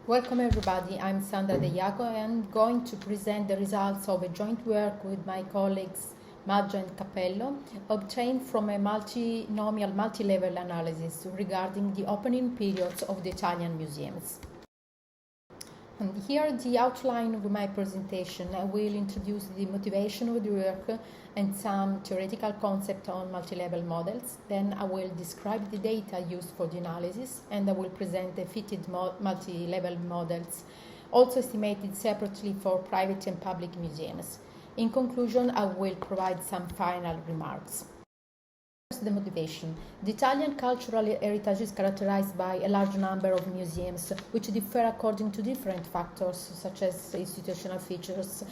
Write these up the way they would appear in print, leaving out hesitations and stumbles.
Welcome everybody, I'm Sandra De Iago and I'm going to present the results of a joint work with my colleagues Maggio and Capello obtained from a multinomial multi-level analysis regarding the opening periods of the Italian museums. And here the outline of my presentation. I will introduce the motivation of the work and some theoretical concepts on multi-level models. Then I will describe the data used for the analysis and I will present the fitted multi-level models, also estimated separately for private and public museums. In conclusion, I will provide some final remarks. The motivation. The Italian cultural heritage is characterized by a large number of museums which differ according to different factors such as institutional features,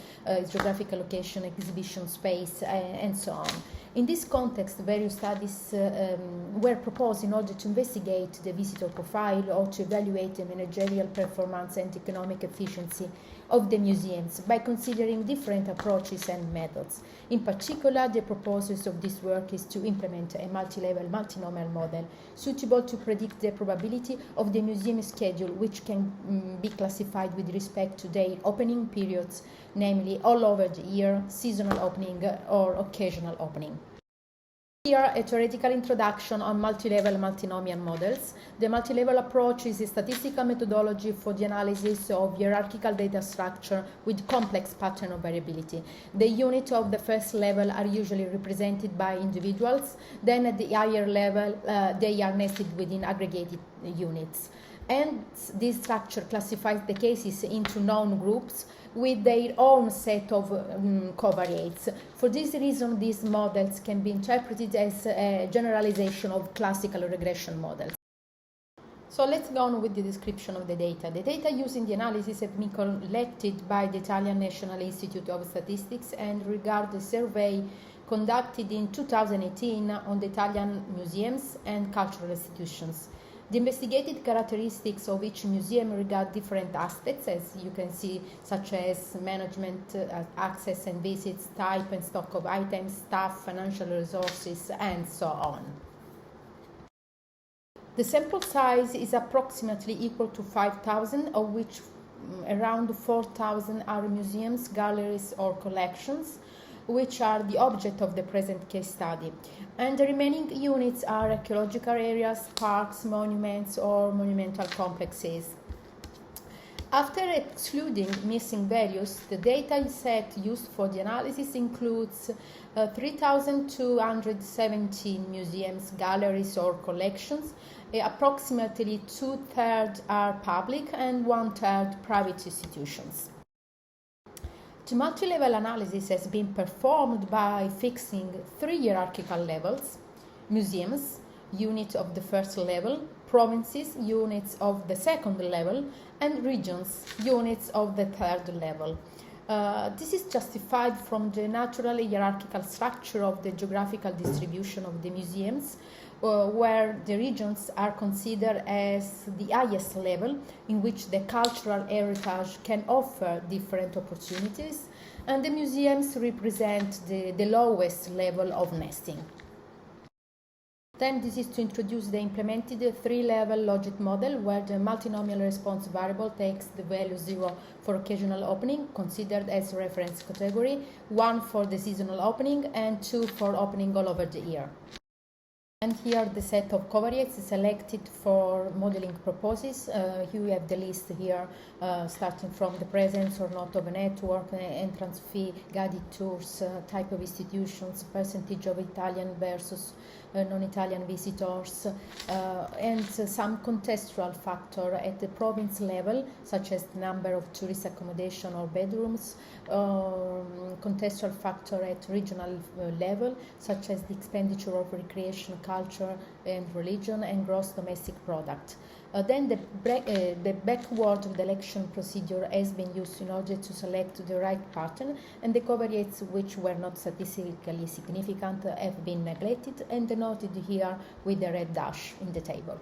geographical location, exhibition space, and so on. In this context, various studies were proposed in order to investigate the visitor profile or to evaluate the managerial performance and economic efficiency of the museums by considering different approaches and methods. In particular, the purpose of this work is to implement a multi-level multinomial model suitable to predict the probability of the museum schedule, which can be classified with respect to their opening periods, namely all over the year, seasonal opening or occasional opening. Here, a theoretical introduction on multi-level multinomial models. The multi-level approach is a statistical methodology for the analysis of hierarchical data structure with complex pattern of variability. The units of the first level are usually represented by individuals, then at the higher level they are nested within aggregated units. And this structure classifies the cases into known groups with their own set of covariates. For this reason, these models can be interpreted as a generalization of classical regression models. So let's go on with the description of the data. The data used in the analysis have been collected by the Italian National Institute of Statistics and regard the survey conducted in 2018 on the Italian museums and cultural institutions. The investigated characteristics of each museum regard different aspects, as you can see, such as management, access and visits, type and stock of items, staff, financial resources, and so on. The sample size is approximately equal to 5,000, of which around 4,000 are museums, galleries, or collections, which are the object of the present case study. And the remaining units are archaeological areas, parks, monuments, or monumental complexes. After excluding missing values, the data set used for the analysis includes 3,217 museums, galleries, or collections. Approximately 2/3 are public and 1/3 private institutions. The multi-level analysis has been performed by fixing 3 hierarchical levels: museums, units of the first level, provinces, units of the second level, and regions, units of the third level. This is justified from the natural hierarchical structure of the geographical distribution of the museums, where the regions are considered as the highest level in which the cultural heritage can offer different opportunities, and the museums represent the lowest level of nesting. Then this is to introduce the implemented 3-level logic model where the multinomial response variable takes the value 0 for occasional opening, considered as reference category, 1 for the seasonal opening, and 2 for opening all over the year. And here the set of covariates is selected for modeling purposes. Here we have the list here, starting from the presence or not of a network, entrance fee, guided tours, type of institutions, percentage of Italian versus non-Italian visitors, and some contextual factor at the province level, such as the number of tourist accommodation or bedrooms, contextual factor at regional level, such as the expenditure of recreation, culture and religion, and gross domestic product. Then the backward selection procedure has been used in order to select the right pattern, and the covariates which were not statistically significant have been neglected and denoted here with the red dash in the table.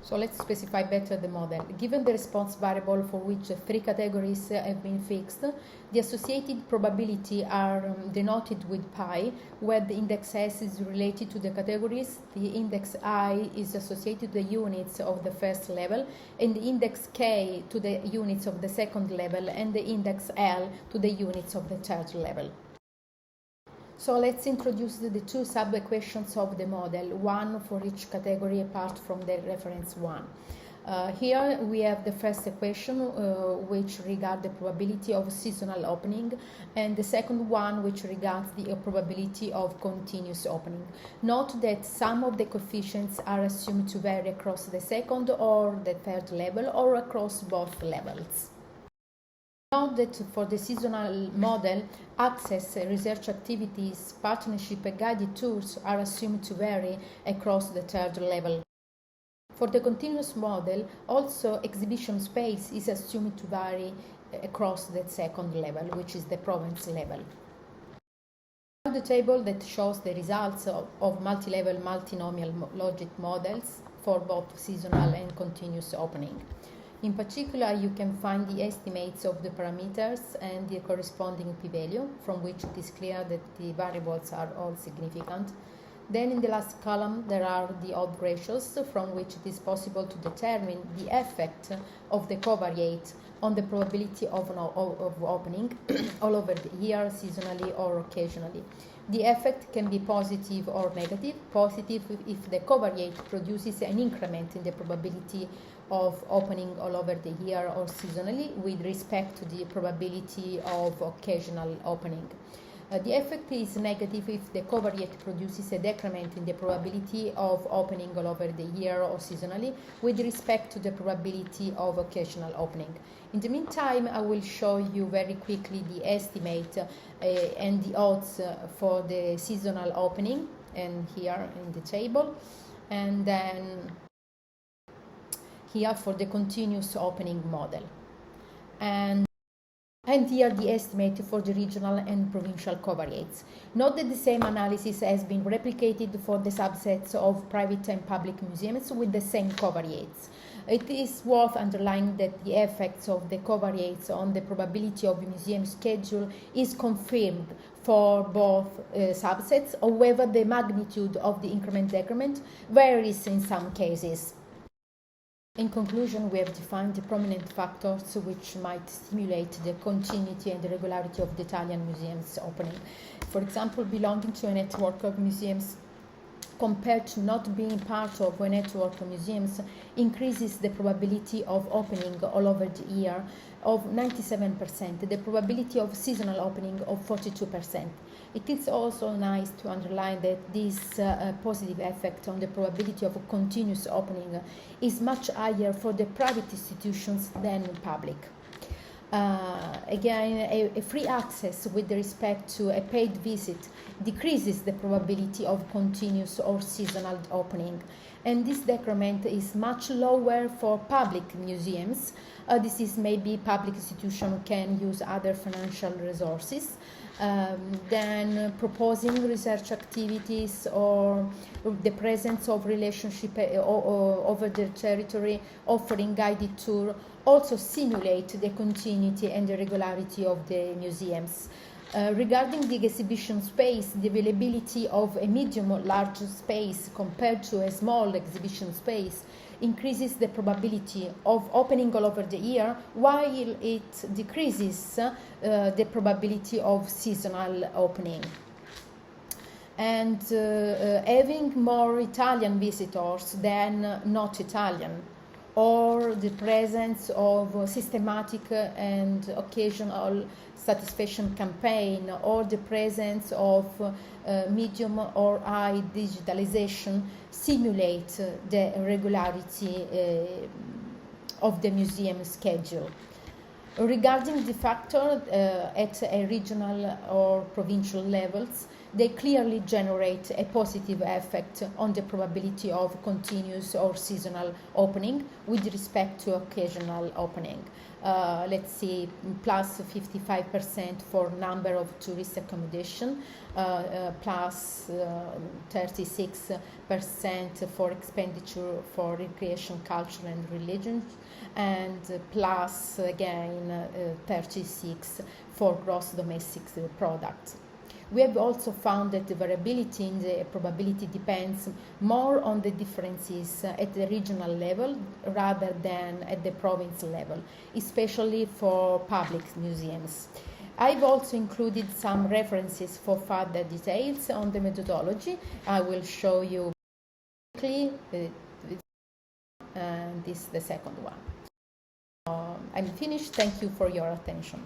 So let's specify better the model. Given the response variable for which three categories have been fixed, the associated probability are denoted with pi, where the index S is related to the categories, the index I is associated to the units of the first level, and the index K to the units of the second level, and the index L to the units of the third level. So let's introduce the two sub-equations of the model, one for each category apart from the reference one. Here we have the first equation, which regards the probability of seasonal opening, and the second one, which regards the probability of continuous opening. Note that some of the coefficients are assumed to vary across the second or the third level or across both levels. Note that for the seasonal model, access, research activities, partnership, and guided tours are assumed to vary across the third level. For the continuous model, also exhibition space is assumed to vary across the second level, which is the province level. Now the table that shows the results of multi-level multinomial logic models for both seasonal and continuous opening. In particular, you can find the estimates of the parameters and the corresponding p-value, from which it is clear that the variables are all significant. Then in the last column, there are the odd ratios, from which it is possible to determine the effect of the covariate on the probability of opening all over the year, seasonally or occasionally. The effect can be positive or negative. Positive if the covariate produces an increment in the probability of opening all over the year or seasonally with respect to the probability of occasional opening. The effect is negative if the covariate produces a decrement in the probability of opening all over the year or seasonally with respect to the probability of occasional opening. In the meantime, I will show you very quickly the estimate and the odds for the seasonal opening, and here in the table, and then here for the continuous opening model. And here the estimate for the regional and provincial covariates. Note that the same analysis has been replicated for the subsets of private and public museums with the same covariates. It is worth underlining that the effects of the covariates on the probability of a museum schedule is confirmed for both subsets, however the magnitude of the increment-decrement varies in some cases. In conclusion, we have defined the prominent factors which might stimulate the continuity and the regularity of the Italian museums opening. For example, belonging to a network of museums compared to not being part of a network of museums increases the probability of opening all over the year of 97%, the probability of seasonal opening of 42%. It is also nice to underline that this positive effect on the probability of a continuous opening is much higher for the private institutions than public. Again, a free access with respect to a paid visit decreases the probability of continuous or seasonal opening, and this decrement is much lower for public museums. This is maybe public institution can use other financial resources than proposing research activities or the presence of relationship over the territory, offering guided tour, also simulate the continuity and the regularity of the museums. Regarding the exhibition space, the availability of a medium or large space compared to a small exhibition space increases the probability of opening all over the year, while it decreases the probability of seasonal opening. And having more Italian visitors than not Italian, or the presence of systematic and occasional satisfaction campaign, or the presence of medium or high digitalization simulate the regularity of the museum schedule. Regarding the factor at a regional or provincial levels, they clearly generate a positive effect on the probability of continuous or seasonal opening with respect to occasional opening. Let's see, plus 55% for number of tourist accommodation, plus 36% for expenditure for recreation, culture and religion, and plus again 36 for gross domestic product. We have also found that the variability in the probability depends more on the differences at the regional level rather than at the province level, especially for public museums. I've also included some references for further details on the methodology. I will show you quickly, and this is the second one. I'm finished. Thank you for your attention.